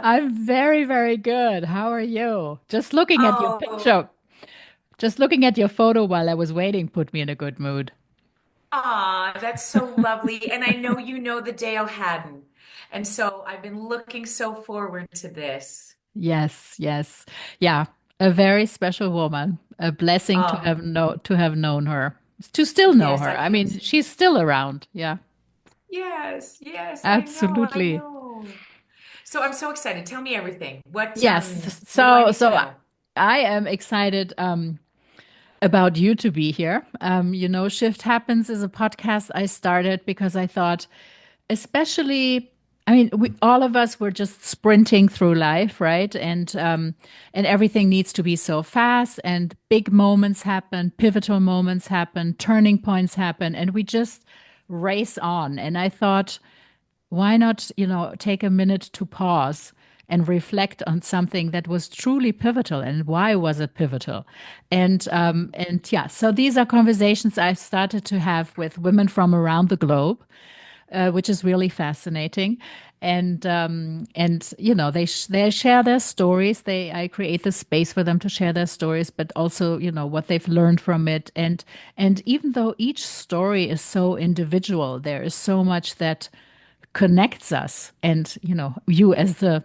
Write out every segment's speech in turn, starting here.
I'm very, very good. How are you? Just looking at your Oh, picture, just looking at your photo while I was waiting put me in a good mood. that's so lovely. And I know you know the Dale Haddon. And so I've been looking so forward to this. Yes, yes. Yeah, a very special woman. A blessing Oh, to have known her. To still know yes, her. I I feel the mean, same. she's still around. Yeah, Yes, yes, I know, I absolutely. know. So I'm so excited. Tell me everything. Yes. What do I So need to so know? I am excited about you to be here. Shift Happens is a podcast I started because I thought, especially, I mean, we all of us were just sprinting through life, right? And everything needs to be so fast, and big moments happen, pivotal moments happen, turning points happen, and we just race on. And I thought, why not, take a minute to pause and reflect on something that was truly pivotal, and why was it pivotal? And yeah, so these are conversations I started to have with women from around the globe, which is really fascinating. And they share their stories. I create the space for them to share their stories, but also what they've learned from it. And even though each story is so individual, there is so much that connects us. And you as a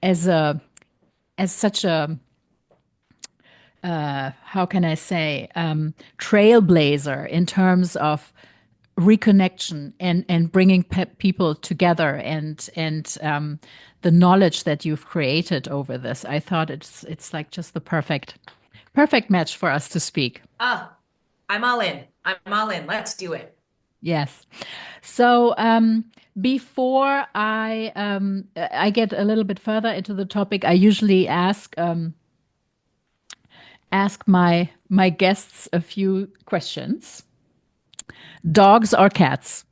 as such a how can I say, trailblazer in terms of reconnection and bringing people together, and the knowledge that you've created over this. I thought it's like just the perfect match for us to speak. Ah, I'm all in. I'm all in. Let's do it. Yes. So before I get a little bit further into the topic, I usually ask my guests a few questions. Dogs or cats?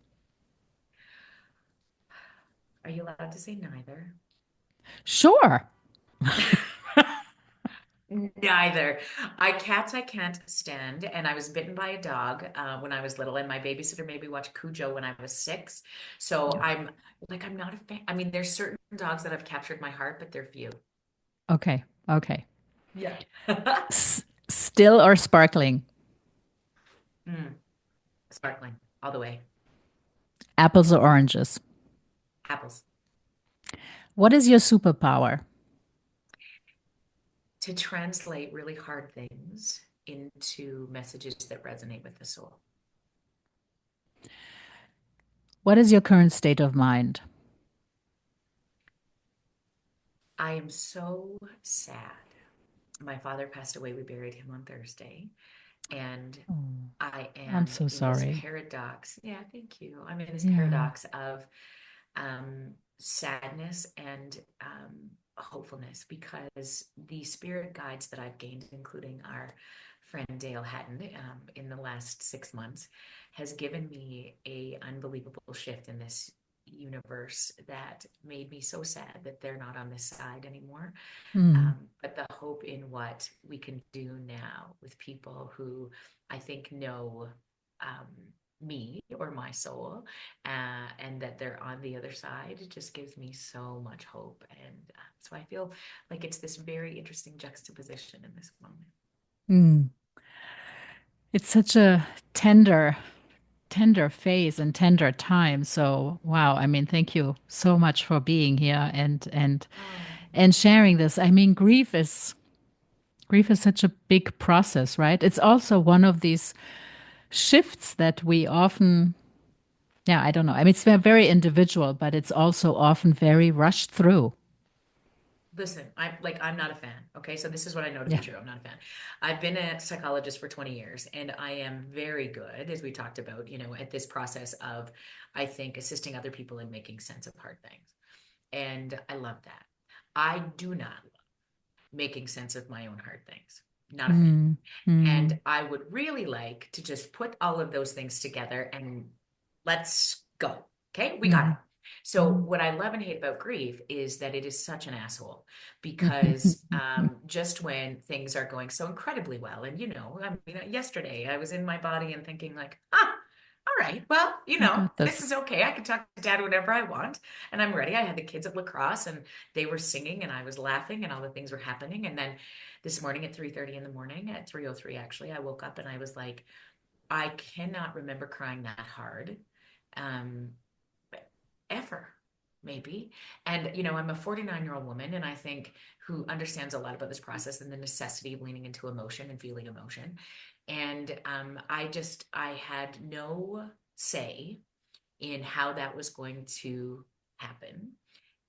Are you allowed to say neither? Sure. Neither. Cats I can't stand, and I was bitten by a dog when I was little, and my babysitter made me watch Cujo when I was 6. So Yeah. I'm not a fan. I mean, there's certain dogs that have captured my heart, but they're few. Okay. Okay. Yeah. Still or sparkling? Mm, sparkling all the way. Apples or oranges? Apples. What is your superpower? To translate really hard things into messages that resonate with the soul. What is your current state of mind? I am so sad. My father passed away. We buried him on Thursday. And Oh, I I'm am so in this sorry. paradox. Yeah, thank you. I'm in this Yeah. paradox of sadness and hopefulness because the spirit guides that I've gained, including our friend Dale Hatton, in the last 6 months, has given me a unbelievable shift in this universe that made me so sad that they're not on this side anymore. Hmm. But the hope in what we can do now with people who I think know um, me or my soul, and that they're on the other side, it just gives me so much hope. And so I feel like it's this very interesting juxtaposition in this moment. Hmm. It's such a tender phase and tender time. So wow, I mean, thank you so much for being here Oh, and sharing this. I mean, grief is such a big process, right? It's also one of these shifts that we often, yeah, I don't know. I mean, it's very individual, but it's also often very rushed through. listen, I'm not a fan. Okay, so this is what I know to be Yeah. true. I'm not a fan. I've been a psychologist for 20 years, and I am very good, as we talked about, at this process of, I think, assisting other people in making sense of hard things. And I love that. I do not love making sense of my own hard things. Not a fan. Mm, mm, And I would really like to just put all of those things together and let's go. Okay, we got it. mm, So, mm. what I love and hate about grief is that it is such an asshole because just when things are going so incredibly well, and I mean, yesterday I was in my body and thinking, like, all right. Well, I got this this. is okay. I can talk to dad whenever I want, and I'm ready. I had the kids at lacrosse, and they were singing, and I was laughing, and all the things were happening. And then this morning at 3:30 in the morning, at 3:03 actually, I woke up and I was like, I cannot remember crying that hard, um, ever, maybe. And, I'm a 49-year-old woman, and I think who understands a lot about this process and the necessity of leaning into emotion and feeling emotion. And I had no say in how that was going to happen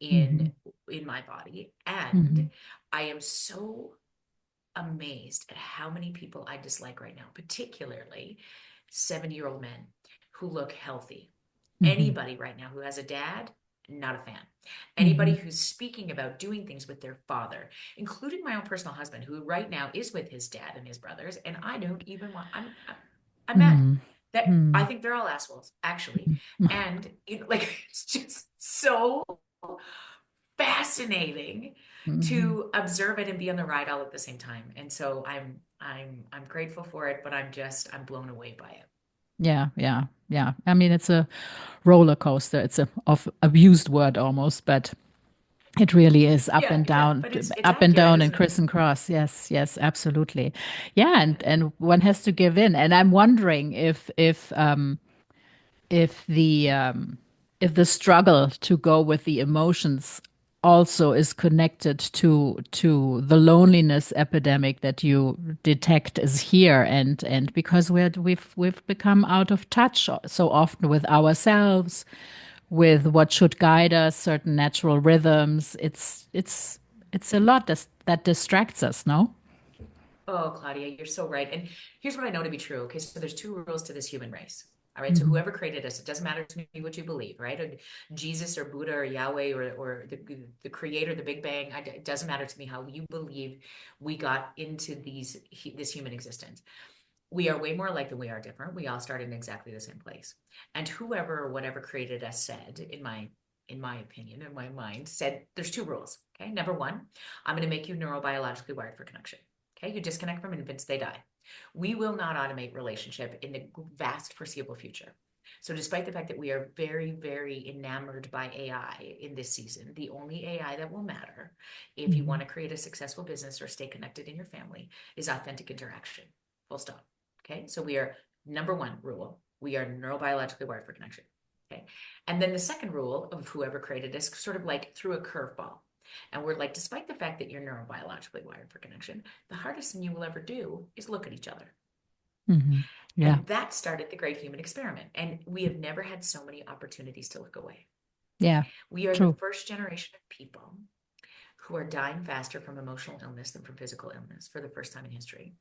in Hmm. in my body. Hmm. And I am so amazed at how many people I dislike right now, particularly 70-year-old men who look healthy. Hmm. Anybody right now who has a dad, not a fan. Anybody Hmm. who's speaking about doing things with their father, including my own personal husband, who right now is with his dad and his brothers, and I don't even want. I'm mad. Hmm. That I Hmm. think they're all assholes, actually. Hmm. And like it's just so fascinating Hmm. to observe it and be on the ride all at the same time. And so I'm grateful for it, but I'm blown away by it. Yeah, yeah, yeah. I mean, it's a roller coaster. It's a of abused word almost, but it really is Yeah, yeah, but it's up and accurate, down and isn't it? criss and cross. Yes, yes, absolutely. Yeah, and one has to give in. And I'm wondering if if the struggle to go with the emotions also is connected to the loneliness epidemic that you detect is here, and because we've become out of touch so often with ourselves, with what should guide us, certain natural rhythms. It's a lot that distracts us, no? Oh, Claudia, you're so right. And here's what I know to be true. Okay, so there's two rules to this human race. All right, so Hmm. whoever created us, it doesn't matter to me what you believe, right? Or Jesus or Buddha or Yahweh or the creator, the Big Bang. It doesn't matter to me how you believe we got into this human existence. We are way more alike than we are different. We all started in exactly the same place. And whoever or whatever created us said, in my opinion, in my mind, said there's two rules. Okay. Number one, I'm going to make you neurobiologically wired for connection. Okay. You disconnect from infants, they die. We will not automate relationship in the vast foreseeable future. So, despite the fact that we are very, very enamored by AI in this season, the only AI that will matter if you want Hmm. to create a successful business or stay connected in your family is authentic interaction. Full stop. Okay. So, we are number one rule, we are neurobiologically wired for connection. Okay. And then the second rule of whoever created this sort of like threw a curveball. And we're like, despite the fact that you're neurobiologically wired for connection, the hardest thing you will ever do is look at each other. Hmm. Yeah, And that started the great human experiment. And we have never had so many opportunities to look away. yeah, We are the true. first generation of people who are dying faster from emotional illness than from physical illness for the first time in history.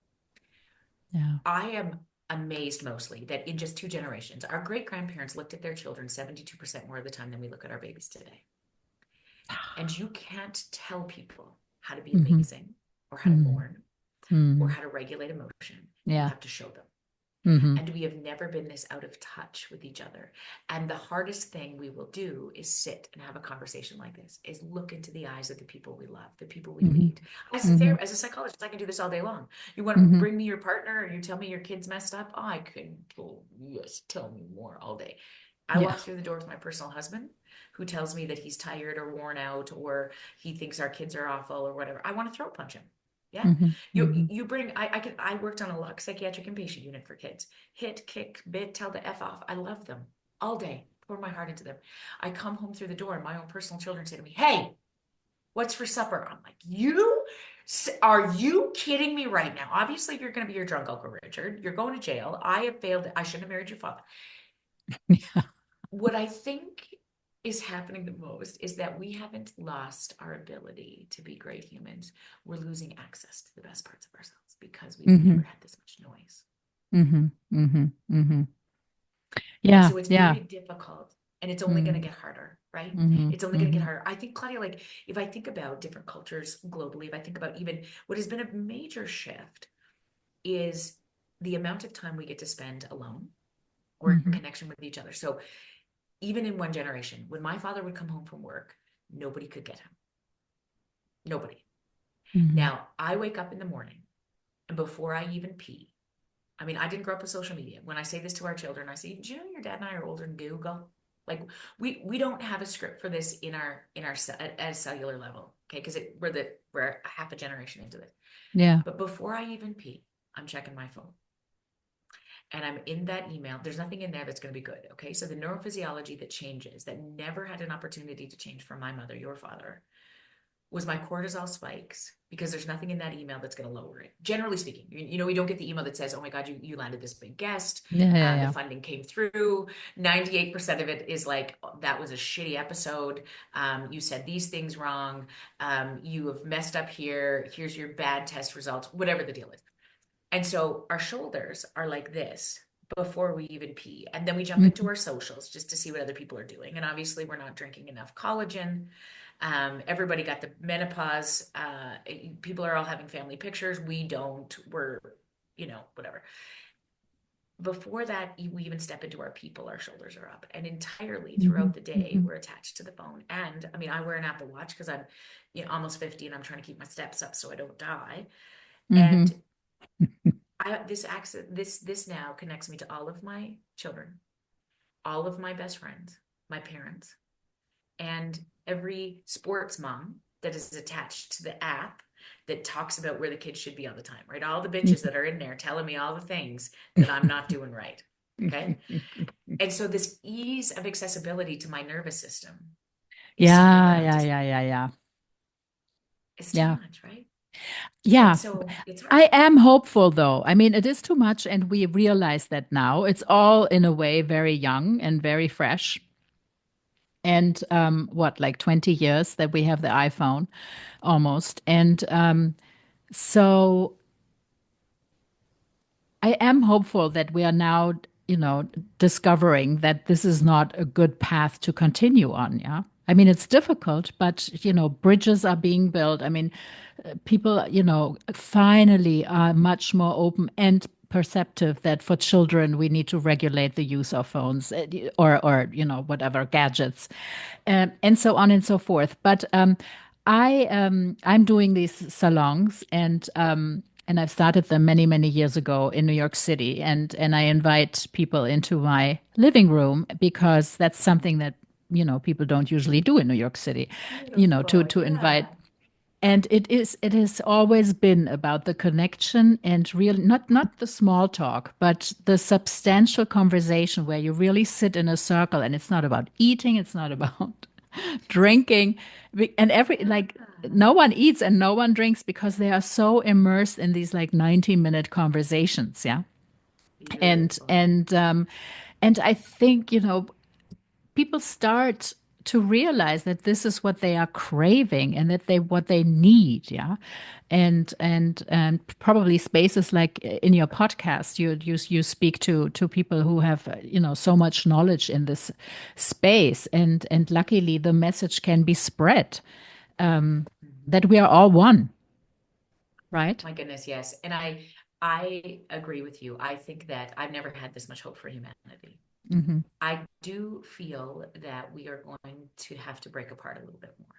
Yeah. I am amazed mostly that in just two generations, our great grandparents looked at their children 72% more of the time than we look at our babies today. And you can't tell people how to be Hmm. amazing or how to Hmm. mourn or Hmm. how to regulate emotion. You Yeah. have to show them. Hmm. And we have never been this out of touch with each other. And the hardest thing we will do is sit and have a conversation like this, is look into the eyes of the people we love, the people we Hmm. lead. Hmm. As a psychologist, I can do this all day long. You want to Hmm. bring me your partner or you tell me your kid's messed up? Oh, I can, oh, yes, tell me more all day. I Yeah. walk through the door with my personal husband who tells me that he's tired or worn out or he thinks our kids are awful or whatever. I want to throat punch him. Yeah. Hmm. Hmm. You bring I worked on a psychiatric inpatient unit for kids. Hit, kick, bit, tell the F off. I love them all day. Pour my heart into them. I come home through the door and my own personal children say to me, "Hey, what's for supper?" I'm like, "You are you kidding me right now? Obviously, you're going to be your drunk Uncle Richard. You're going to jail. I have failed. I shouldn't have married your father." Yeah. What I think is happening the most is that we haven't lost our ability to be great humans. We're losing access to the best parts of ourselves because we've Hmm. never had this much noise. Hmm. Hmm. Hmm. And Yeah. so it's Yeah. very difficult and it's only going to Hmm. get harder, right? Hmm. It's only going to get Hmm. harder. I think, Claudia, like if I think about different cultures globally, if I think about even what has been a major shift is the amount of time we get to spend alone or in Hmm. connection with each other. So even in one generation, when my father would come home from work, nobody could get him. Nobody. Hmm. Now, I wake up in the morning and before I even pee, I mean, I didn't grow up with social media. When I say this to our children, I say, "Do you know your dad and I are older than Google?" Like we don't have a script for this in our at a cellular level, okay? Because we're a half a generation into this. Yeah. But before I even pee, I'm checking my phone. And I'm in that email. There's nothing in there that's going to be good. Okay. So the neurophysiology that changes, that never had an opportunity to change for my mother, your father, was my cortisol spikes because there's nothing in that email that's going to lower it. Generally speaking, we don't get the email that says, "Oh my God, you landed this big guest. Yeah. Yeah. The Yeah. funding came through." 98% of it is like, "Oh, that was a shitty episode. You said these things wrong. You have messed up here. Here's your bad test results," whatever the deal is. And so our shoulders are like this before we even pee. And then we jump into Mhm. our socials just to see what other people are doing. And obviously, we're not drinking enough collagen. Everybody got the menopause. People are all having family pictures. We don't. We're, whatever. Before that, we even step into our people, our shoulders are up. And entirely throughout Mhm. the day, Mhm. we're attached to the phone. And I mean, I wear an Apple Watch because I'm almost 50 and I'm trying to keep my steps up so I don't die. And Mhm. this now connects me to all of my children, all of my best friends, my parents, and every sports mom that is attached to the app that talks about where the kids should be all the time, right? All the bitches that are in there telling me all the things that I'm not doing right. Okay. And so this ease of accessibility to my nervous system is something that Yeah. I Yeah. just, Yeah. Yeah. Yeah. it's too Yeah. much, right? And Yeah. so it's hard. I am hopeful though. I mean, it is too much, and we realize that now. It's all in a way very young and very fresh. And what, like 20 years that we have the iPhone almost. And so I am hopeful that we are now, discovering that this is not a good path to continue on. Yeah. I mean, it's difficult, but, bridges are being built. I mean, people, finally are much more open and perceptive that for children we need to regulate the use of phones, or whatever gadgets, and so on and so forth. But I'm doing these salons, and I've started them many, many years ago in New York City, and I invite people into my living room because that's something that people don't usually do in New York City, to Beautiful. invite. Yeah. And it has always been about the connection and really not the small talk, but the substantial conversation where you really sit in a circle, and it's not about eating, it's not about drinking. And like, Yeah. no one eats and no one drinks because they are so immersed in these like 90-minute conversations. Yeah. And Beautiful. and um and I think, people start to realize that this is what they are craving and that they what they need. Yeah. And probably spaces like in your podcast, you speak to people who have, so much knowledge in this space, and luckily the message can be spread, Mhm. that we are all one, right? My goodness, yes. And I agree with you. I think that I've never had this much hope for humanity. Hmm. I do feel that we are going to have to break apart a little bit more.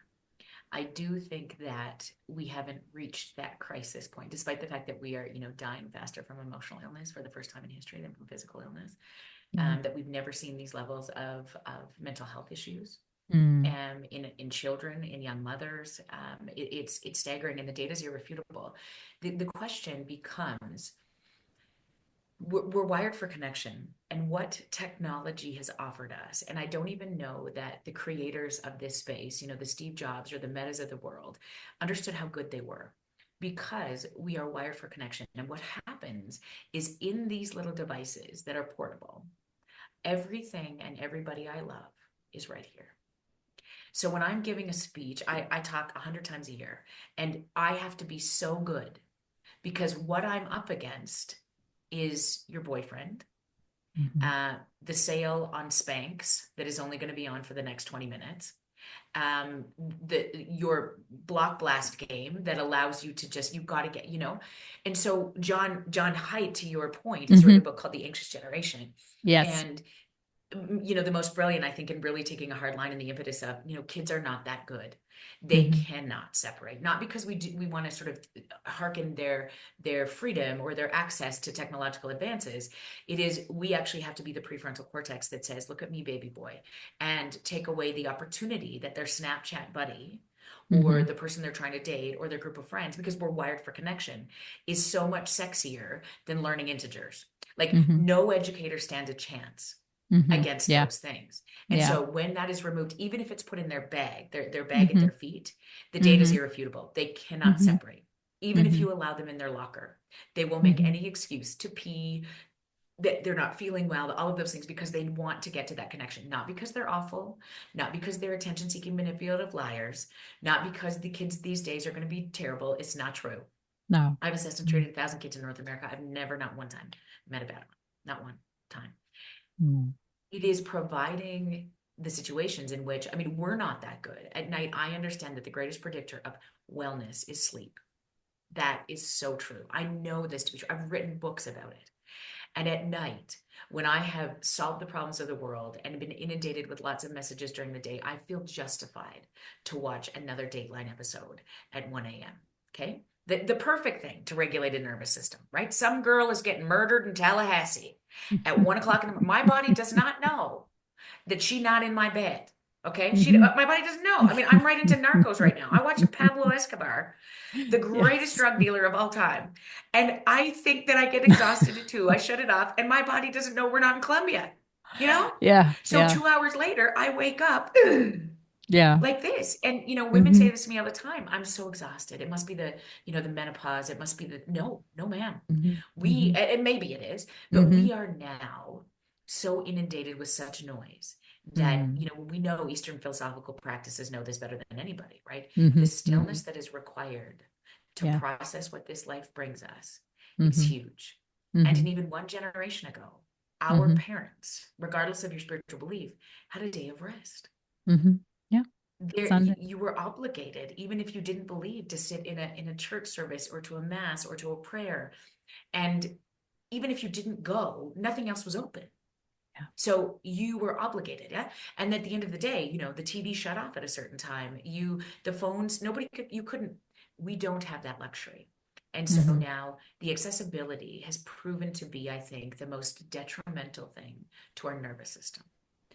I do think that we haven't reached that crisis point, despite the fact that we are, dying faster from emotional illness for the first time in history than from physical illness. Yeah. That we've never seen these levels of mental health issues Mm. in children, in young mothers. It's staggering, and the data is irrefutable. The question becomes, we're wired for connection, and what technology has offered us. And I don't even know that the creators of this space, the Steve Jobs or the Metas of the world, understood how good they were, because we are wired for connection. And what happens is, in these little devices that are portable, everything and everybody I love is right here. So when I'm giving a speech, I talk 100 times a year, and I have to be so good because what I'm up against is your boyfriend, Mhm. the sale on Spanx that is only going to be on for the next 20 minutes, your block blast game that allows you to just, you got to get, and so John Haidt, to your point, has written Hmm. a book called The Anxious Generation. Yes. And the most brilliant, I think, in really taking a hard line in the impetus of, kids are not that good. They Mm-hmm. cannot separate, not because we want to sort of hearken their freedom or their access to technological advances. It is, we actually have to be the prefrontal cortex that says, look at me, baby boy, and take away the opportunity that their Snapchat buddy or Mm-hmm. the person they're trying to date or their group of friends, because we're wired for connection, is so much sexier than learning integers. Like, Mm-hmm. no educator stands a chance Mm-hmm. against Yeah. those things. And Yeah. so when that is removed, even if it's put in their bag, their bag at Mm-hmm. their feet, the data is Mm-hmm. irrefutable. They cannot Mm-hmm. separate. Even if Mm-hmm. you allow them in their locker, they will make Mm-hmm. any excuse to pee, that they're not feeling well, all of those things, because they want to get to that connection, not because they're awful, not because they're attention-seeking manipulative liars, not because the kids these days are going to be terrible. It's not true. No. I've assessed and treated 1,000 kids in North America. I've never, not one time, met a bad one. Not one time. Mm-hmm. It is providing the situations in which, I mean, we're not that good. At night, I understand that the greatest predictor of wellness is sleep. That is so true. I know this to be true. I've written books about it. And at night, when I have solved the problems of the world and been inundated with lots of messages during the day, I feel justified to watch another Dateline episode at 1 a.m. Okay? The perfect thing to regulate a nervous system, right? Some girl is getting murdered in Tallahassee at 1 o'clock in the morning. My body does not know that she not in my bed. Okay, Mm-hmm. my body doesn't know. I mean, I'm right into Narcos right now. I watch Pablo Escobar, the greatest Yes. drug dealer of all time, and I think that I get exhausted too. I shut it off, and my body doesn't know we're not in Colombia. You know, Yeah. so Yeah. 2 hours later, I wake up Yeah. like this, and women Mm-hmm. say this to me all the time. I'm so exhausted. It must be the menopause. It must be the no, no, ma'am. Mm-hmm. We, Mm-hmm. and maybe it is, but Mm-hmm. we are now so inundated with such noise that, Mm-hmm. we know Eastern philosophical practices know this better than anybody, right? The Mm-hmm. Mm-hmm. stillness that is required to Yeah. process what this life brings us is Mm-hmm. huge. And Mm-hmm. even one generation ago, our Mm-hmm. parents, regardless of your spiritual belief, had a day of rest. Mm-hmm. Yeah. There, Sunday. you were obligated, even if you didn't believe, to sit in a church service or to a mass or to a prayer. And even if you didn't go, nothing else was open. Yeah. So you were obligated, yeah. And at the end of the day, the TV shut off at a certain time. The phones, nobody could, you couldn't, we don't have that luxury. And so Mm-hmm. now the accessibility has proven to be, I think, the most detrimental thing to our nervous system.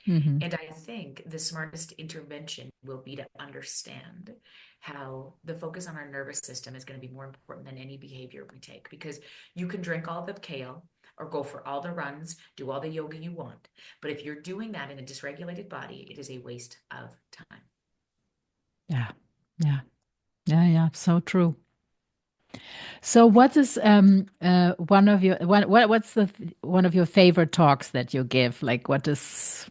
Mm-hmm. And I think the smartest intervention will be to understand how the focus on our nervous system is going to be more important than any behavior we take. Because you can drink all the kale or go for all the runs, do all the yoga you want. But if you're doing that in a dysregulated body, it is a waste of time. Yeah. Yeah. Yeah. Yeah. So true. So, what is one of your what's one of your favorite talks that you give? Like, what I is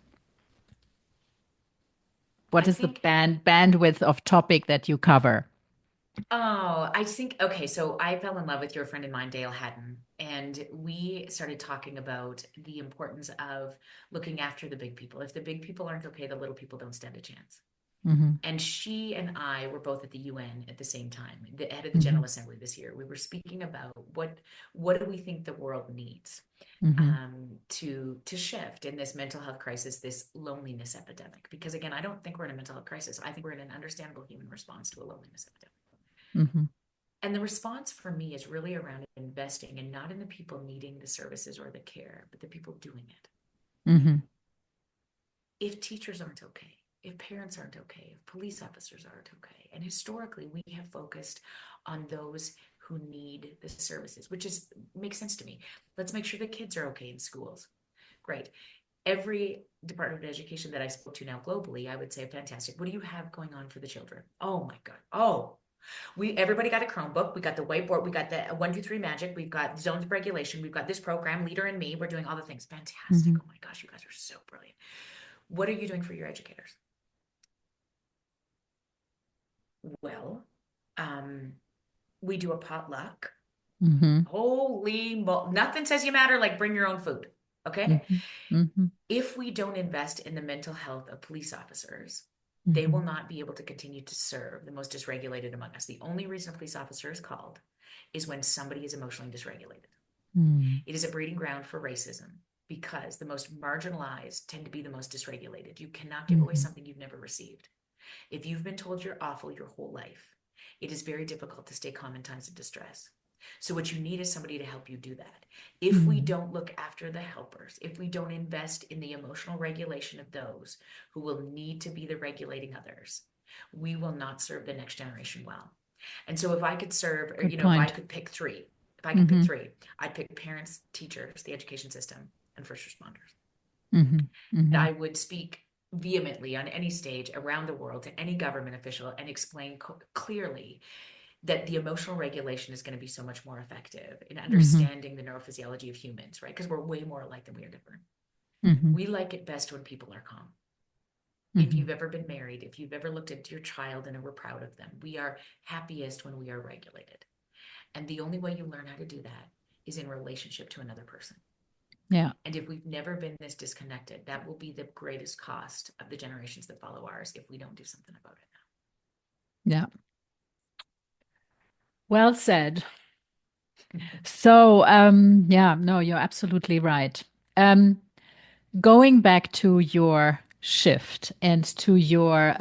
the think bandwidth of topic that you cover? I think, okay, so I fell in love with your friend of mine, Dale Haddon, and we started talking about the importance of looking after the big people. If the big people aren't okay, the little people don't stand a chance. Mm-hmm. And she and I were both at the UN at the same time, the head of the Mm-hmm. General Assembly this year. We were speaking about what do we think the world needs Mm-hmm. to shift in this mental health crisis, this loneliness epidemic. Because again, I don't think we're in a mental health crisis. I think we're in an understandable human response to a loneliness epidemic. Mm-hmm. And the response for me is really around investing and not in the people needing the services or the care, but the people doing it. Mm-hmm. If teachers aren't okay, if parents aren't okay, if police officers aren't okay, and historically we have focused on those who need the services, which is makes sense to me. Let's make sure the kids are okay in schools. Great. Every department of education that I spoke to now globally, I would say, fantastic. What do you have going on for the children? Oh my God. Oh, everybody got a Chromebook. We got the whiteboard. We got the 1, 2, 3 magic. We've got zones of regulation. We've got this program, Leader and Me. We're doing all the things. Fantastic. Mm-hmm. Oh my gosh, you guys are so brilliant. What are you doing for your educators? Well, um, we do a potluck. Mm-hmm. Holy nothing says you matter like bring your own food. Okay. Mm-hmm. Mm-hmm. If we don't invest in the mental health of police officers, they Mm-hmm. will not be able to continue to serve the most dysregulated among us. The only reason a police officer is called is when somebody is emotionally dysregulated. Mm-hmm. It is a breeding ground for racism. because the most marginalized tend to be the most dysregulated. You cannot give away Mm-hmm. something you've never received. If you've been told you're awful your whole life, it is very difficult to stay calm in times of distress. So, what you need is somebody to help you do that. If we Mm-hmm. don't look after the helpers, if we don't invest in the emotional regulation of those who will need to be the regulating others, we will not serve the next generation well. And so, if I could serve, or, Good if I point. could pick three, if I could pick Mm-hmm. three, I'd pick parents, teachers, the education system, and first responders. Mm-hmm. Mm-hmm. I would speak vehemently on any stage around the world to any government official and explain clearly that the emotional regulation is going to be so much more effective in Mm-hmm. understanding the neurophysiology of humans, right? Because we're way more alike than we are different. Mm-hmm. We like it best when people are calm. If Mm-hmm. you've ever been married, if you've ever looked at your child and are proud of them, we are happiest when we are regulated. And the only way you learn how to do that is in relationship to another person. Yeah. And if we've never been this disconnected, that will be the greatest cost of the generations that follow ours if we don't do something about it Yeah. Well said. now. So, yeah, no, you're absolutely right. Um, Going back to your shift and to your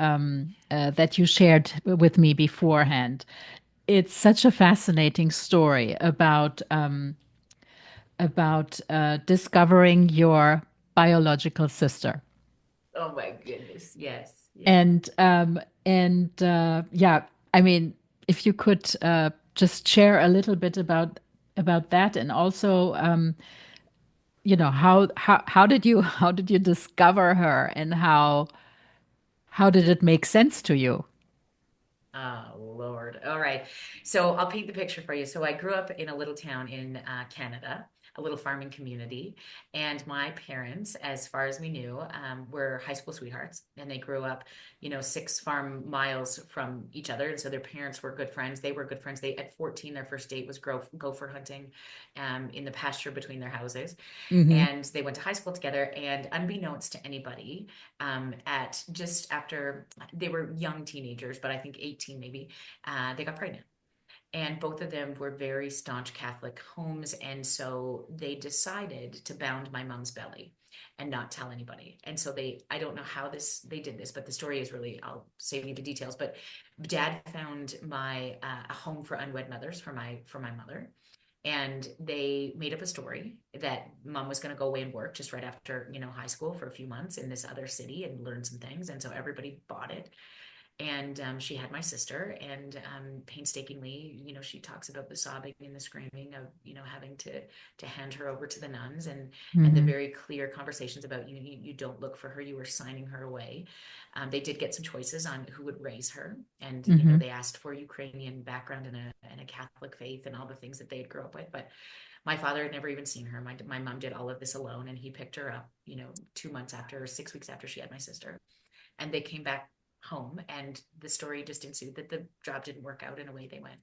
that you shared with me beforehand, it's such a fascinating story about discovering your biological sister. Oh my goodness. Yes. Yeah. And yeah, I mean, if you could just share a little bit about that, and also how did you how did you discover her, and how did it make sense to you? Oh, Lord. All right. So I'll paint the picture for you. So I grew up in a little town in Canada, a little farming community. And my parents, as far as we knew, were high school sweethearts. And they grew up, 6 farm miles from each other. And so their parents were good friends. They were good friends. At 14, their first date was gopher hunting in the pasture between their houses. Hmm. And they went to high school together. And unbeknownst to anybody, at just after they were young teenagers, but I think 18 maybe, they got pregnant. And both of them were very staunch Catholic homes. And so they decided to bound my mom's belly and not tell anybody. And so I don't know how they did this, but the story is really, I'll save you the details. But dad found a home for unwed mothers for my mother. And they made up a story that mom was going to go away and work just right after, high school for a few months in this other city and learn some things. And so everybody bought it. And she had my sister, and painstakingly, she talks about the sobbing and the screaming of, having to hand her over to the nuns, and the Hmm. very clear conversations about you don't look for her, you were signing her away. They did get some choices on who would raise her, and Hmm. they asked for Ukrainian background and a Catholic faith and all the things that they had grew up with, but my father had never even seen her. My mom did all of this alone, and he picked her up, 2 months after, 6 weeks after she had my sister, and they came back home, and the story just ensued that the job didn't work out, and away they went.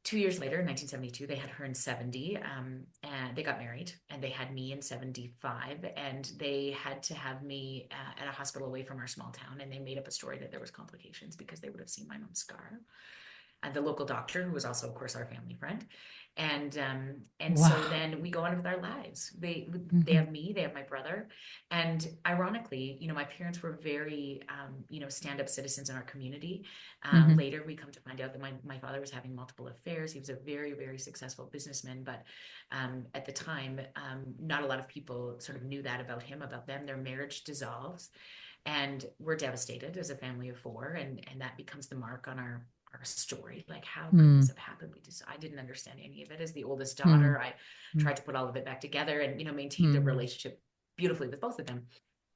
2 years later, in 1972, they had her in 70, and they got married, and they had me in 75, and they had to have me at a hospital away from our small town, and they made up a story that there was complications because they would have seen my mom's scar, and the local doctor, who was also, of course, our family friend. And so Wow. then we go on with our lives. They Hmm. have me, they have my brother, and ironically, my parents were very stand-up citizens in our community. Hmm. Later, we come to find out that my father was having multiple affairs. He was a very, very successful businessman, but at the time, not a lot of people sort of knew that about him, about them. Their marriage dissolves, and we're devastated as a family of four, and that becomes the mark on our story. Like, how could this Mm. have happened? I didn't understand any of it. As the oldest Mm. daughter, I tried to put all of it back together and maintain the Mm. relationship beautifully with both of them.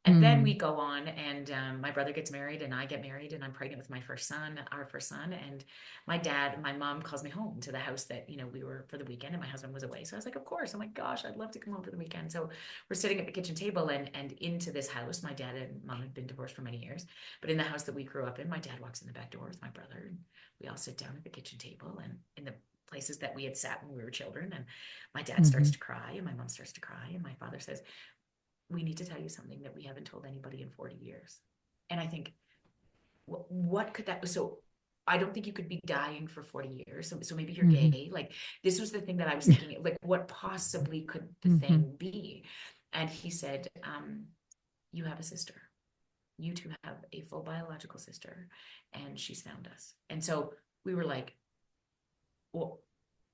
And then we Mm. go on, and my brother gets married, and I get married, and I'm pregnant with our first son. And my mom calls me home to the house that, we were for the weekend, and my husband was away. So I was like, of course. Oh my gosh, I'd love to come home for the weekend. So we're sitting at the kitchen table, and into this house, my dad and mom had been divorced for many years. But in the house that we grew up in, my dad walks in the back door with my brother, and we all sit down at the kitchen table and in the places that we had sat when we were children. And my dad starts Hmm. to cry, and my mom starts to cry, and my father says, we need to tell you something that we haven't told anybody in 40 years. And I think, what could that be? So I don't think you could be dying for 40 years. So maybe you're Hmm. gay. Like, this was the thing that I was thinking, like, what possibly could the Hmm. thing be? And he said, you have a sister. You two have a full biological sister, and she's found us. And so we were like, well,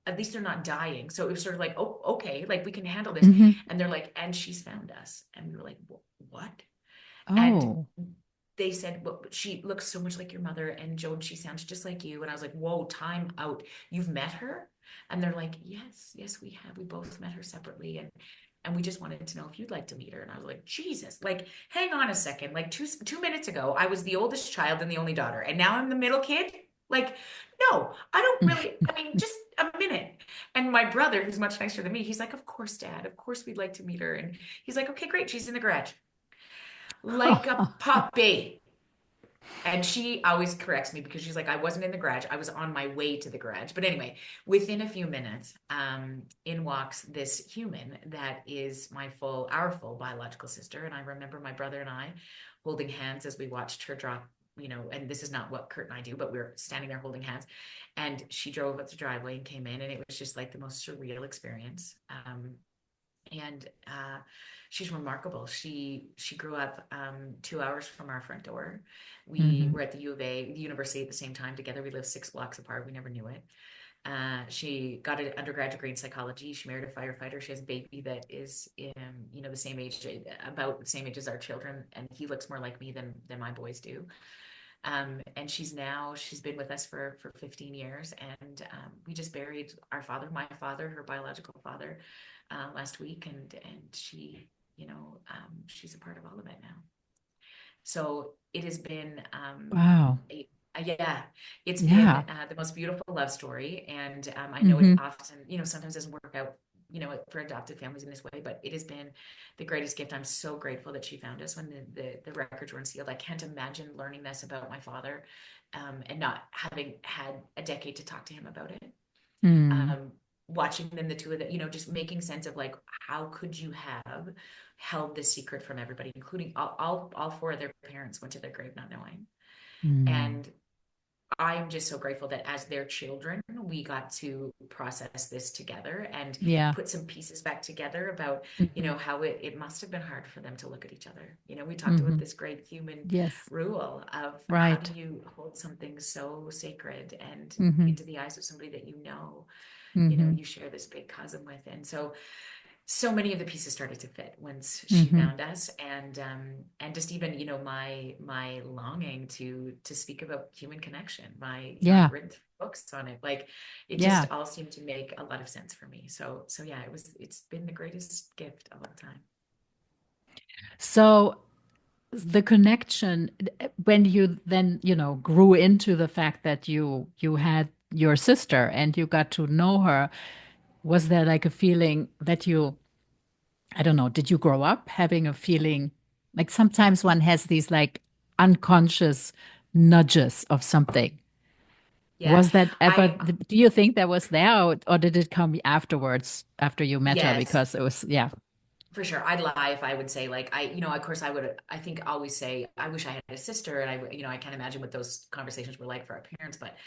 at least they're not dying. So it was sort of like, oh, okay, like we can handle this. Hmm. And they're like, and she's found us. And we were like, what? And Oh. they said, well, she looks so much like your mother. And Joan, she sounds just like you. And I was like, whoa, time out. You've met her? And they're like, yes, we have. We both met her separately. And we just wanted to know if you'd like to meet her. And I was like, Jesus, like, hang on a second. Like 2 minutes ago, I was the oldest child and the only daughter. And now I'm the middle kid. Like, no, I don't really, I mean, just a minute. And my brother, who's much nicer than me, he's like, of course, Dad, of course we'd like to meet her. And he's like, okay, great. She's in the garage. Like a puppy. And she always corrects me because she's like, I wasn't in the garage. I was on my way to the garage. But anyway, within a few minutes, in walks this human that is our full biological sister. And I remember my brother and I holding hands as we watched her drop, and this is not what Kurt and I do, but we were standing there holding hands. And she drove up the driveway and came in, and it was just like the most surreal experience. And she's remarkable. She grew up 2 hours from our front door. We Hmm. were at the U of A, the university at the same time together. We lived 6 blocks apart. We never knew it. She got an undergrad degree in psychology. She married a firefighter. She has a baby that is, the same age, about the same age as our children, and he looks more like me than my boys do. And she's been with us for 15 years, and we just buried our father, my father, her biological father, last week, and she's a part of all of it now. So it has been, Wow. yeah, it's been Yeah. the most beautiful love story. And I know it Hmm. often, sometimes doesn't work out, for adopted families in this way, but it has been the greatest gift. I'm so grateful that she found us when the records were unsealed. I can't imagine learning this about my father, and not having had a decade to talk to him about it. Mm. um, Watching them, the two of them, just making sense of like, how could you have held this secret from everybody, including all four of their parents went to their grave not knowing. Mm. And I'm just so grateful that as their children, we got to process this together and Yeah. put some pieces back together about, Hmm. how it must have been hard for them to look at each other. We talked about Hmm. this great human Yes. rule of how do Right. you hold something so sacred and Hmm. into the eyes of somebody that Hmm. you share this big chasm with. And so many of the pieces started to fit once she Hmm. found us. And just even, my longing to speak about human connection. I've Yeah. written books on it. Like, it Yeah. just all seemed to make a lot of sense for me. So yeah, it's been the greatest gift of all time. So the connection, when you then, grew into the fact that you had your sister and you got to know her, was there like a feeling that you, I don't know, did you grow up having a feeling like sometimes one has these like unconscious nudges of something? Yeah. Was that ever, I do you think that was there, or did it come afterwards after you met her? Yes, Because it was, yeah. for sure. I'd lie if I would say, like, of course I would, I think, always say I wish I had a sister. And I can't imagine what those conversations were like for our parents. But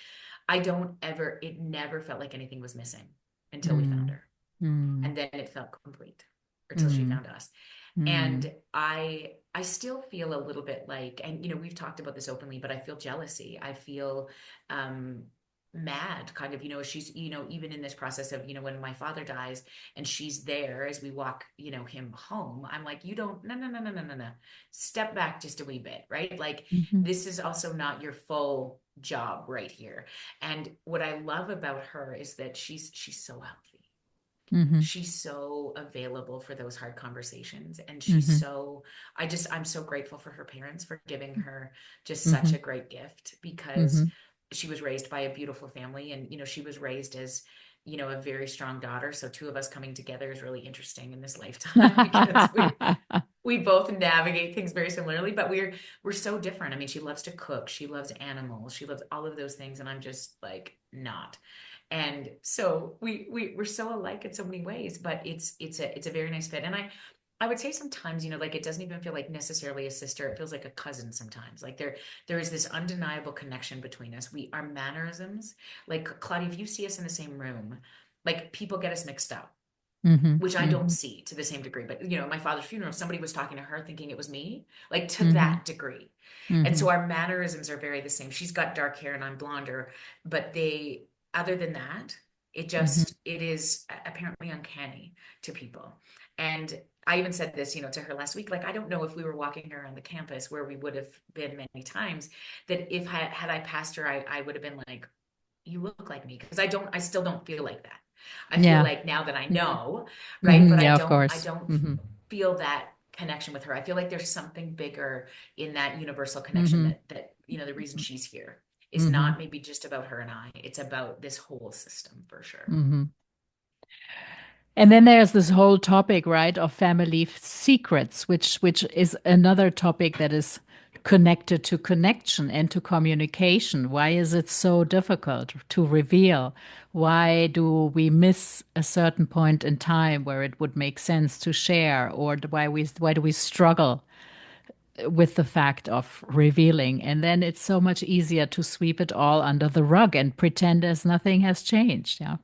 I don't ever, it never felt like anything was missing until we found Mm, her. mm, And then it felt complete until she mm, found us. mm, And I still feel a little bit like, and we've talked about this openly, but I feel jealousy. I feel um mad, kind of, she's, even in this process of, when my father dies and she's there as we walk, him home, I'm like, you don't, no, no, no, no, no, no, no. Step back just a wee bit, right? Like, mhm, this is also not your full job right here. And what I love about her is that she's so healthy. mhm, She's so available for those hard conversations, and mhm, I'm so grateful for her parents for giving her just such mhm, a great gift, because mhm. she was raised by a beautiful family. And she was raised as, a very strong daughter. So two of us coming together is really interesting in this lifetime because we both navigate things very similarly, but we're so different. I mean, she loves to cook, she loves animals, she loves all of those things, and I'm just like, not. And so we're so alike in so many ways, but it's a very nice fit. And I would say sometimes, like, it doesn't even feel like necessarily a sister. It feels like a cousin sometimes. Like, there is this undeniable connection between us. Our mannerisms, like, Claudia, if you see us in the same room, like, people get us mixed up. Mhm. which I don't Mhm. see to the same degree. But at my father's funeral, somebody was talking to her thinking it was me, like to Mhm. that degree. And so Mhm. our mannerisms are very the same. She's got dark hair and I'm blonder, but other than that, Mhm. it is apparently uncanny to people. And I even said this, to her last week, like, I don't know if we were walking around the campus where we would have been many times, that if had I passed her, I would have been like, you look like me. Because I still don't feel like that. I feel Yeah. like now that I Mhm. know, right? But Mhm. Yeah, of I course. don't Mhm. feel that connection with her. I feel like there's something bigger in that universal connection Mhm. that the reason she's here is not Mhm. maybe just about her and I. It's about this whole system for sure. Mhm. And then there's this whole topic, right, of family secrets, which is another topic that is connected to connection and to communication. Why is it so difficult to reveal? Why do we miss a certain point in time where it would make sense to share, or why do we struggle with the fact of revealing? And then it's so much easier to sweep it all under the rug and pretend as nothing has changed. Yeah.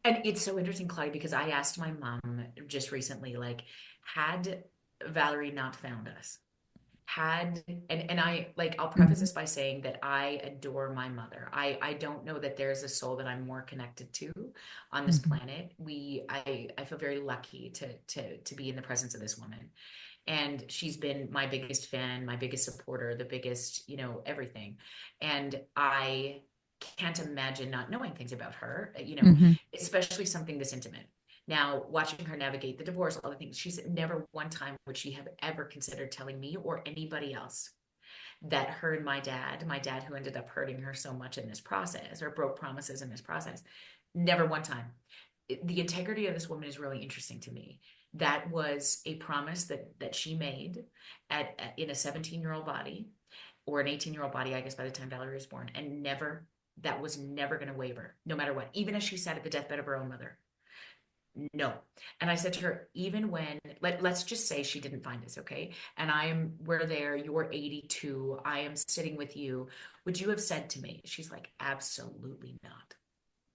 And it's so interesting, Claudia, because I asked my mom just recently, like, had Valerie not found us, had and I like I'll preface Mhm. this by saying that I adore my mother. I don't know that there's a soul that I'm more connected to on this Mhm. planet. I feel very lucky to be in the presence of this woman. And she's been my biggest fan, my biggest supporter, the biggest, everything. And I can't imagine not knowing things about her, Mhm. especially something this intimate. Now, watching her navigate the divorce, all the things, she's never one time would she have ever considered telling me or anybody else that her and my dad who ended up hurting her so much in this process or broke promises in this process, never one time. The integrity of this woman is really interesting to me. That was a promise that she made in a 17-year-old body or an 18-year-old body, I guess, by the time Valerie was born, and never that was never going to waver, no matter what. Even as she sat at the deathbed of her own mother, no. And I said to her, even when, let's just say she didn't find us, okay? And we're there, you're 82, I am sitting with you. Would you have said to me? She's like, absolutely not.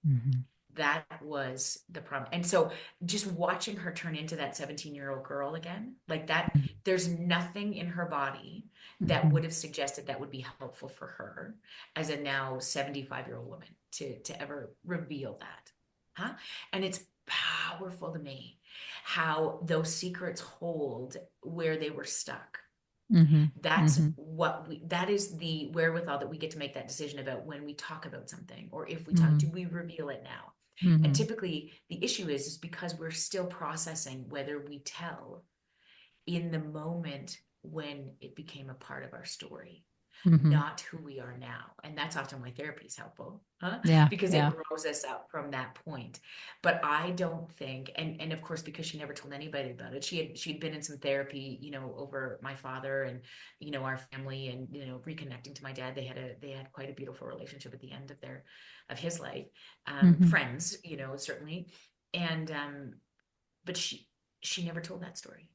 Mhm. That was the problem. And so just watching her turn into that 17-year-old girl again, like that, there's nothing in her body that Mhm. would have suggested that would be helpful for her as a now 75-year-old woman to ever reveal that. Huh? And it's powerful to me how those secrets hold where they were stuck. Mhm. That's Mhm. what that is the wherewithal that we get to make that decision about when we talk about something, or if we talk, do Mhm. we reveal it now? And Mhm. typically the issue is because we're still processing whether we tell in the moment when it became a part of our story, Mhm. not who we are now. And that's often why therapy is helpful, huh? Yeah, Because it yeah. grows us up from that point. But I don't think, and of course, because she never told anybody about it, she'd been in some therapy, over my father and our family, and reconnecting to my dad. They had quite a beautiful relationship at the end of his life. Mhm. Friends, certainly. And but she never told that story.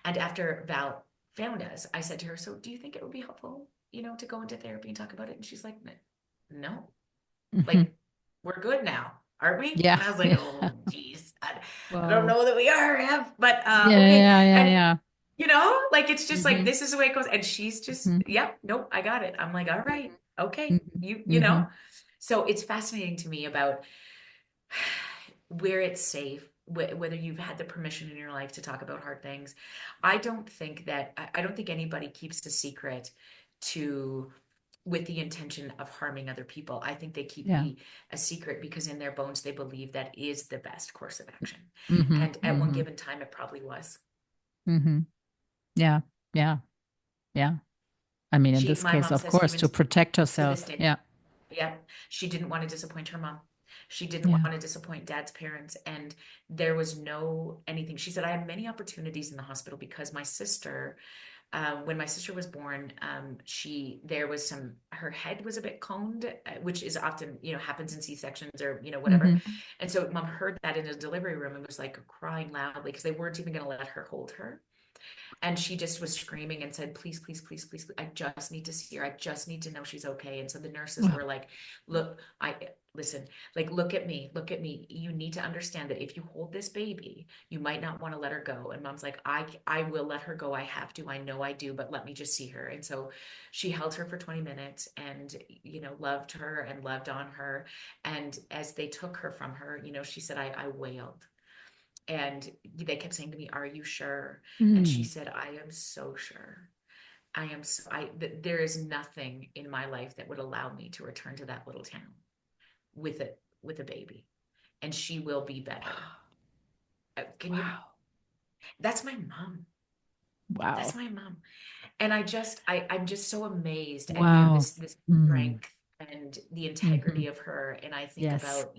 And after Val found us, I said to her, so do you think it would be helpful, to go into therapy and talk about it? And she's like, no, Mhm. like we're good now, aren't we? Yeah, And I was like, yeah. oh, geez, I don't Wow. know that we are, Ev, but Yeah, okay. yeah, yeah, And, yeah. like, it's just like, Mhm. this is the way it goes. And she's just, Mhm. yep, nope, I got it. I'm like, all right, okay, Mhm. you know. Mhm. So it's fascinating to me about where it's safe, whether you've had the permission in your life to talk about hard things. I don't think anybody keeps a secret to with the intention of harming other people. I think they keep Yeah. a secret because in their bones they believe that is the best course of action. Mhm. And at one Mhm. given time, it probably was. Mhm. Yeah. Yeah. Yeah. I mean, in this My case, mom of says course, even to protect to this herself. day, Yeah. yeah, she didn't want to disappoint her mom. She didn't Yeah. want to disappoint dad's parents. And there was no anything. She said, I had many opportunities in the hospital because my sister, when my sister was born, there was her head was a bit coned, which is often, happens in C-sections or, whatever. Mhm. And so mom heard that in the delivery room and was like crying loudly because they weren't even going to let her hold her. And she just was screaming and said, please, please, please, please, I just need to see her. I just need to know she's okay. And so the nurses Oh, were like, look, listen, like, look at me, look at me. You need to understand that if you hold this baby, you might not want to let her go. And mom's like, I will let her go. I have to. I know I do, but let me just see her. And so she held her for 20 minutes and, loved her and loved on her. And as they took her from her, she said, I wailed. And they kept saying to me, are you sure? And she mm. said, I am so sure. I am so, there is nothing in my life that would allow me to return to that little town with a baby. And she will be better. Can you, Wow. that's my mom. That's Wow. my mom. And I'm just so amazed at, Wow. this Mm. strength and the Hmm. integrity of her. And I think Yes. about,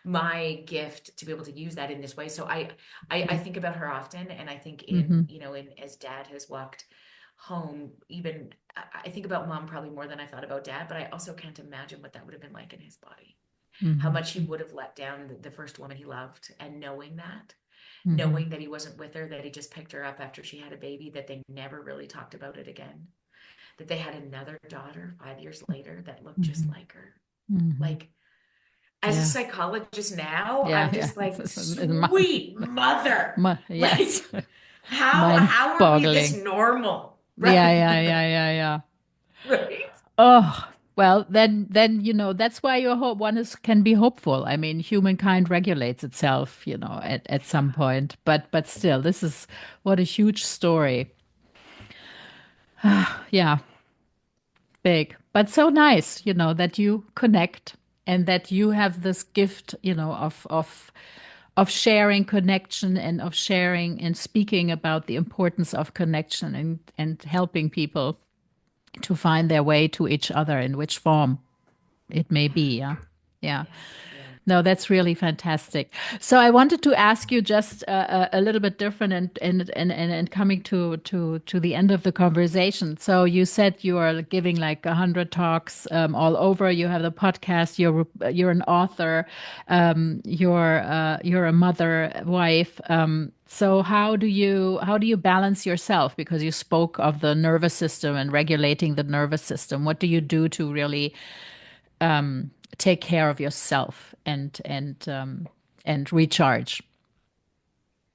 my gift to be able to use that in this way. So I think about her often, and I think Mm-hmm. in as dad has walked home, even I think about mom probably more than I thought about dad, but I also can't imagine what that would have been like in his body, how Mm-hmm. much he would have let down the first woman he loved, and Mm-hmm. knowing that he wasn't with her, that he just picked her up after she had a baby, that they never really talked about it again, that they had another daughter 5 years later that looked just Mm-hmm. like her. Mm-hmm. Like, as a Yeah. psychologist now, Yeah. I'm Yeah. just like, sweet mother. Yes. Like, how are we this Mind-boggling. normal? Yeah. Right? Yeah. Yeah. Yeah. Yeah. Right? Oh, well, then that's why your hope one is can be hopeful. I mean, humankind regulates itself, at some point. But still, this is what a huge story. Yeah, big, but so nice, that you connect and that you have this gift, of sharing connection and of sharing and speaking about the importance of connection and helping people to find their way to each other in which form it may Yeah, be. Yeah. Yeah. yeah, yeah. No, that's really fantastic. So I wanted to ask you just a little bit different and coming to the end of the conversation. So you said you are giving like 100 talks all over. You have the podcast. You're an author. You're a mother, wife. So how do you balance yourself? Because you spoke of the nervous system and regulating the nervous system. What do you do to really take care of yourself and recharge?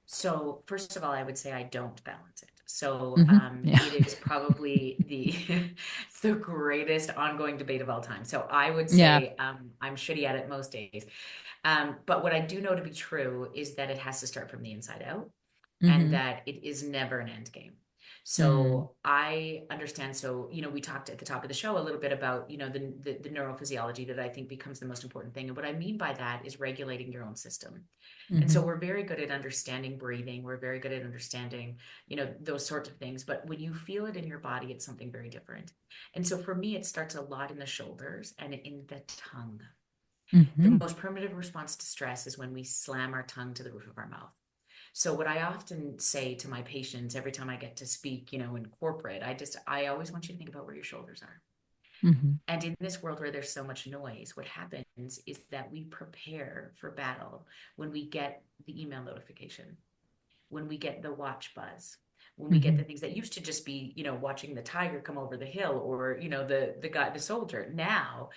So, first of all, I would say I don't balance it. So, Yeah. it is probably the the greatest ongoing debate of all time. So, I would Yeah. say I'm shitty at it most days. But what I do know to be true is that it has to start from the inside out, and Mm-hmm. that it is never an end game. Mm-hmm. So I understand. So, we talked at the top of the show a little bit about, the neurophysiology that I think becomes the most important thing. And what I mean by that is regulating your own system. And Mm-hmm. so we're very good at understanding breathing. We're very good at understanding, those sorts of things. But when you feel it in your body, it's something very different. And so for me, it starts a lot in the shoulders and in the tongue. The Mm-hmm. most primitive response to stress is when we slam our tongue to the roof of our mouth. So what I often say to my patients every time I get to speak, in corporate, I always want you to think about where your shoulders are. Mm-hmm. And in this world where there's so much noise, what happens is that we prepare for battle when we get the email notification, when we get the watch buzz, when we get Mm-hmm. the things that used to just be, watching the tiger come over the hill, or, the guy, the soldier. Now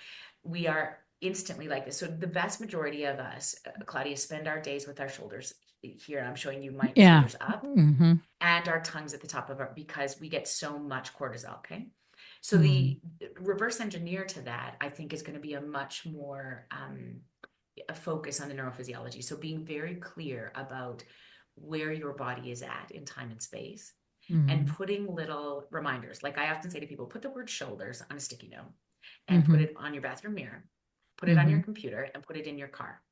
we are instantly like this. So the vast majority of us, Claudia, spend our days with our shoulders here. I'm showing you my Yeah. shoulders up Mm-hmm. and our tongues at the top of our, because we get so much cortisol. Okay. So Mm-hmm. the reverse engineer to that, I think, is going to be a much more a focus on the neurophysiology. So being very clear about where your body is at in time and space, and Mm-hmm. putting little reminders. Like I often say to people, put the word shoulders on a sticky note and put Mm-hmm. it on your bathroom mirror, put it on Mm-hmm. your computer, and put it in your car.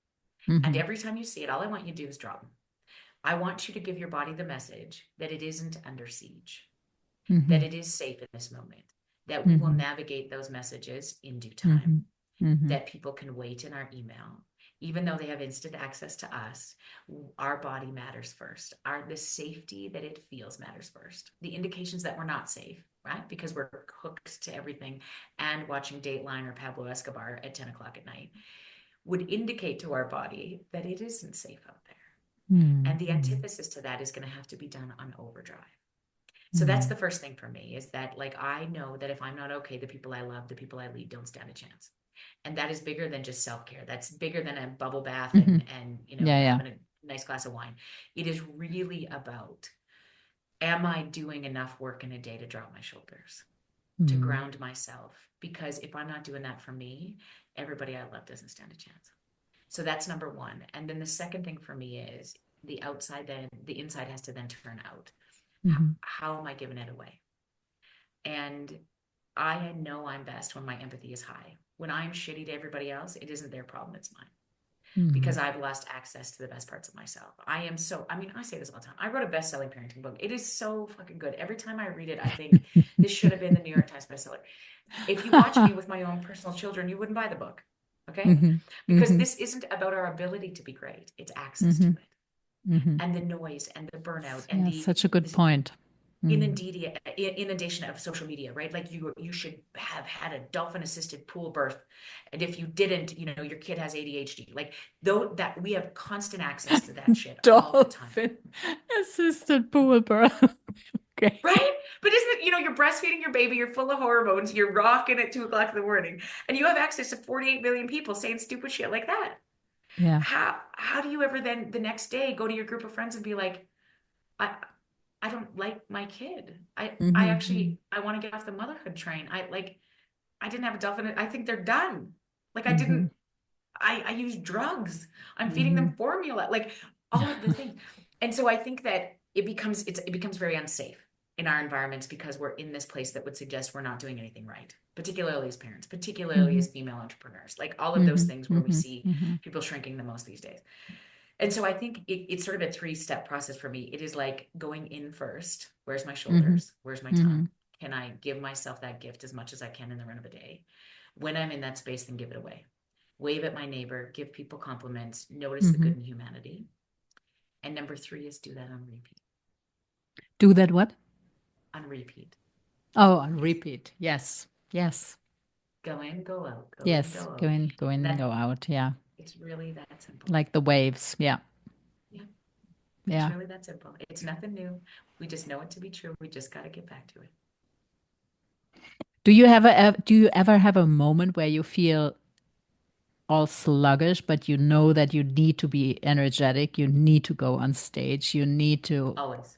And Mm-hmm. every time you see it, all I want you to do is draw them. I want you to give your body the message that it isn't under siege, Mm-hmm. that it is safe in this moment, that we will Mm-hmm. navigate those messages in due Mm-hmm. time, Mm-hmm. that people can wait in our email. Even though they have instant access to us, our body matters first. The safety that it feels matters first. The indications that we're not safe, right? Because we're hooked to everything and watching Dateline or Pablo Escobar at 10 o'clock at night, would indicate to our body that it isn't safe out there. And the Mm-hmm. antithesis to that is going to have to be done on overdrive. So that's Mm-hmm. the first thing for me is that like I know that if I'm not okay, the people I love, the people I lead don't stand a chance. And that is bigger than just self-care. That's bigger than a bubble bath Mm-hmm. and Yeah, yeah. having a nice glass of wine. It is really about, am I doing enough work in a day to drop my shoulders, to Mm-hmm. ground myself? Because if I'm not doing that for me, everybody I love doesn't stand a chance. So that's number one. And then the second thing for me is the inside has to then turn out. Mm-hmm. How am I giving it away? And I know I'm best when my empathy is high. When I'm shitty to everybody else, it isn't their problem, it's mine. Mm-hmm. Because I've lost access to the best parts of myself. I mean, I say this all the time. I wrote a best-selling parenting book. It is so fucking good. Every time I read it, I think this should have been the New York Times bestseller. If you watch me with my own personal children, you wouldn't buy the book. Okay? Mm-hmm. Because Mm-hmm. this isn't about our ability to be great, it's access to Mm-hmm. it. Mm-hmm. And the noise and the burnout and Yeah, the such a good this point. Mm. inundation of social media, right? Like you should have had a dolphin assisted pool birth, and if you didn't, your kid has ADHD. Like though that we have constant access to that shit all the time, Dolphin assisted pool birth. Okay. right? But isn't it, you're breastfeeding your baby, you're full of hormones, you're rocking at 2 o'clock in the morning, and you have access to 48 million people saying stupid shit like that. Yeah. How do you ever then the next day go to your group of friends and be like, I I don't like my kid. I Mm-hmm. actually I want to get off the motherhood train. I didn't have a definite. I think they're done. Like I Mm-hmm. didn't. I use drugs. I'm feeding Mm-hmm. them formula. Like all of the things. And so I think that it becomes very unsafe in our environments because we're in this place that would suggest we're not doing anything right, particularly as parents, particularly Mm-hmm. as female entrepreneurs. Like all of those Mm-hmm. things where we Mm-hmm. see Mm-hmm. people shrinking the most these days. And so I think it's sort of a three-step process for me. It is like going in first. Where's my Mm-hmm. shoulders? Where's my Mm-hmm. tongue? Can I give myself that gift as much as I can in the run of a day? When I'm in that space, then give it away. Wave at my neighbor, give people compliments, notice the Mm-hmm. good in humanity. And number three is do that on repeat. Do that what? On repeat. Oh, on It's repeat. Yes. Yes. go in, go out, go in, Yes. go Go out. in, go And in, that go out. Yeah. it's really that simple. Like the waves. Yeah. Yeah, it's Yeah. really that simple. It's nothing new. We just know it to be true. We just got to get back to it. Do you ever have a moment where you feel all sluggish, but you know that you need to be energetic, you need to go on stage, you need to Always.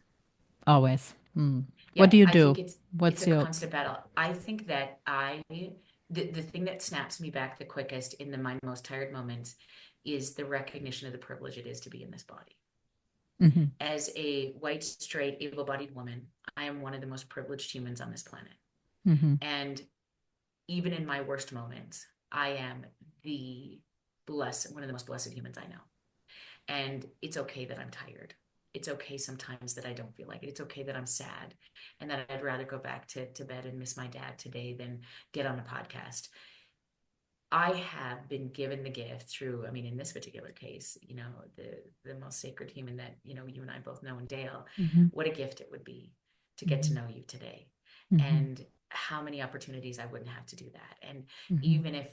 always. Hmm. What do Yeah, you I think do? it's What's a your constant battle. I think that the thing that snaps me back the quickest in my most tired moments is the recognition of the privilege it is to be in this body. hmm As a white, straight, able-bodied woman, I am one of the most privileged humans on this planet. hmm And even in my worst moments, I am one of the most blessed humans I know. And it's okay that I'm tired. It's okay sometimes that I don't feel like it. It's okay that I'm sad and that I'd rather go back to bed and miss my dad today than get on a podcast. I have been given the gift through, I mean, in this particular case, the most sacred human that, you and I both know in Dale, hmm what a gift it would be to get to hmm know you today. hmm And how many opportunities I wouldn't have to do that. And hmm even if,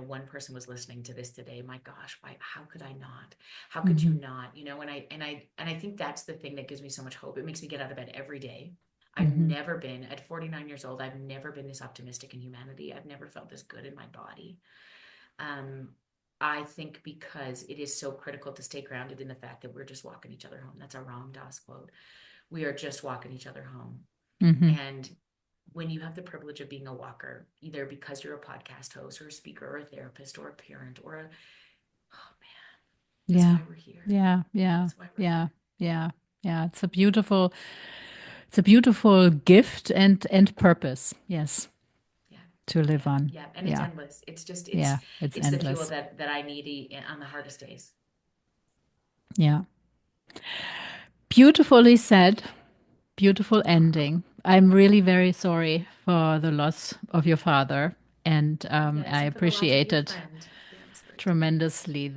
one person was listening to this today, my gosh, how could I not? How could you hmm not? And I think that's the thing that gives me so much hope. It makes me get out of bed every day. I've hmm never been at 49 years old. I've never been this optimistic in humanity. I've never felt this good in my body. Um, I think because it is so critical to stay grounded in the fact that we're just walking each other home. That's a Ram Dass quote. We are just walking each other home. hmm And when you have the privilege of being a walker, either because you're a podcast host or a speaker or a therapist or a parent oh man, that's Yeah. why we're here. Yeah. Yeah. That's why we're Yeah. here. Yeah. Yeah. It's a beautiful gift and purpose. Yes. Yeah. To live Yeah. on. Yeah. And it's Yeah. endless. It's just, Yeah. It's it's the fuel endless. that I need on the hardest days. Yeah. Beautifully said. Beautiful ending. I'm really very sorry for the loss of your father, and Yes. I And for the loss of appreciate your it friend. Yeah. I'm sorry to hear that. tremendously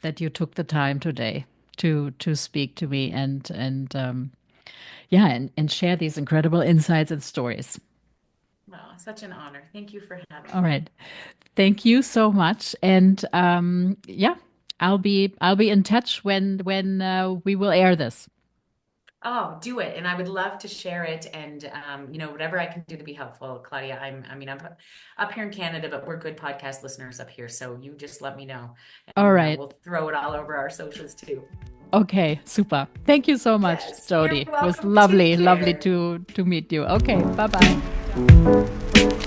that you took the time today to speak to me and yeah and share these incredible insights and stories. Well, such an honor. Thank you for having All me. right, thank you so much, and yeah, I'll be in touch when we will air this. Oh, do it. And I would love to share it. And, whatever I can do to be helpful, Claudia. I'm up here in Canada, but we're good podcast listeners up here. So you just let me know All and right. we'll throw it all over our socials too. Okay, super. Thank you so much, Yes, you're Jody. It was welcome. Take lovely care. to meet you. Okay, bye bye. Ciao.